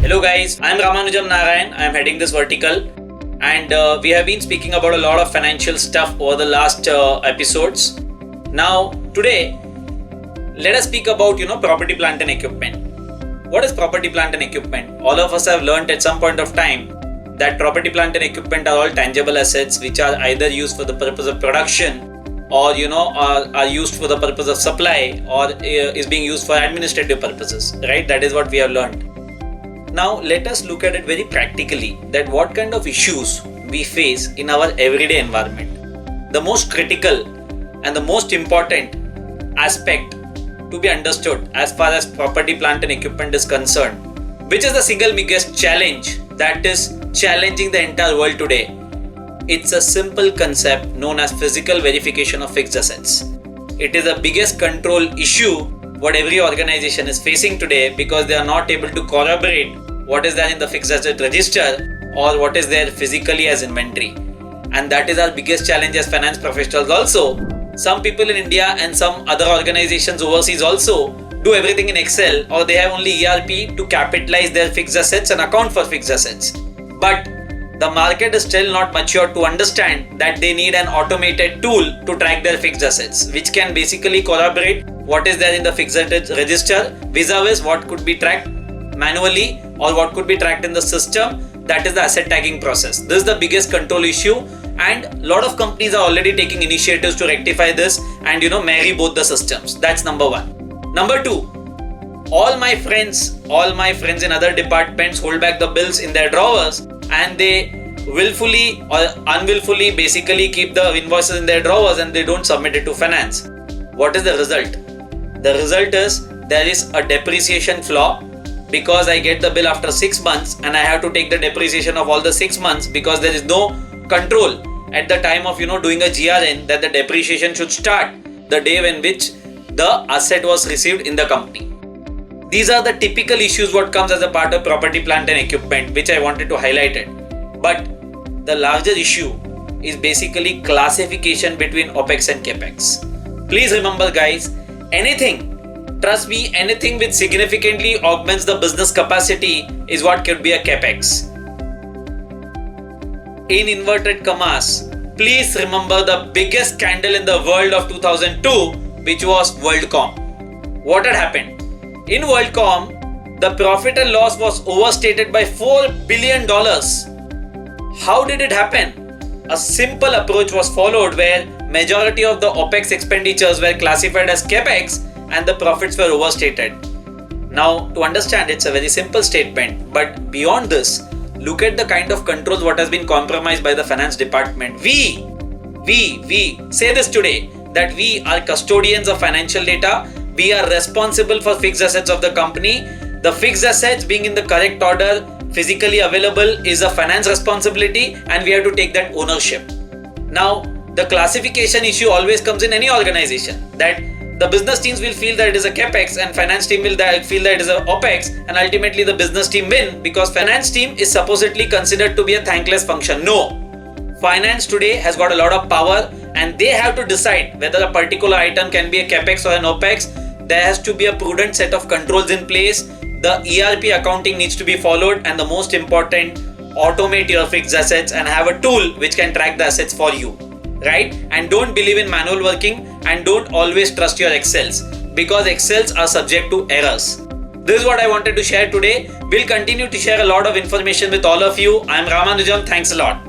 Hello guys, I am Ramanujam Narayan. I am heading this vertical and we have been speaking about a lot of financial stuff over the last episodes. Now today, let us speak about property, plant and equipment. What is property, plant and equipment? All of us have learned at some point of time that property, plant and equipment are all tangible assets which are either used for the purpose of production or are used for the purpose of supply or is being used for administrative purposes, right? That is what we have learned. Now let us look at it very practically, that what kind of issues we face in our everyday environment. The most critical and the most important aspect to be understood as far as property, plant and equipment is concerned, which is the single biggest challenge that is challenging the entire world today. It's a simple concept known as physical verification of fixed assets. It is the biggest control issue what every organization is facing today because they are not able to corroborate what is there in the fixed asset register or what is there physically as inventory. And that is our biggest challenge as finance professionals also. Some people in India and some other organizations overseas also do everything in Excel, or they have only ERP to capitalize their fixed assets and account for fixed assets. But the market is still not mature to understand that they need an automated tool to track their fixed assets, which can basically corroborate what is there in the fixed asset register vis-a-vis what could be tracked manually or what could be tracked in the system. That is the asset tagging process. This is the biggest control issue, and a lot of companies are already taking initiatives to rectify this and marry both the systems. That's number one. Number two, all my friends in other departments hold back the bills in their drawers and they willfully or unwillfully basically keep the invoices in their drawers and they don't submit it to finance. What is the result? The result is there is a depreciation flaw because I get the bill after 6 months and I have to take the depreciation of all the 6 months because there is no control at the time of doing a GRN that the depreciation should start the day when which the asset was received in the company. These are the typical issues what comes as a part of property, plant and equipment, which I wanted to highlight it. But the larger issue is basically classification between OPEX and CAPEX. Please remember guys, trust me, anything which significantly augments the business capacity is what could be a CAPEX. In inverted commas, please remember the biggest scandal in the world of 2002, which was WorldCom. What had happened? In WorldCom, the profit and loss was overstated by $4 billion. How did it happen? A simple approach was followed where majority of the OPEX expenditures were classified as CAPEX and the profits were overstated. Now, to understand, it's a very simple statement, but beyond this, look at the kind of controls what has been compromised by the finance department. We say this today, that we are custodians of financial data. We are responsible for fixed assets of the company. The fixed assets being in the correct order, physically available, is a finance responsibility and we have to take that ownership. Now, the classification issue always comes in any organization, that the business teams will feel that it is a CAPEX and finance team will feel that it is a OPEX, and ultimately the business team win because finance team is supposedly considered to be a thankless function. No. Finance today has got a lot of power and they have to decide whether a particular item can be a CAPEX or an OPEX. There has to be a prudent set of controls in place. The ERP accounting needs to be followed, and the most important, automate your fixed assets and have a tool which can track the assets for you, right? And don't believe in manual working and don't always trust your Excels because Excels are subject to errors. This is what I wanted to share today. We'll continue to share a lot of information with all of you. I am Ramanujam. Thanks a lot.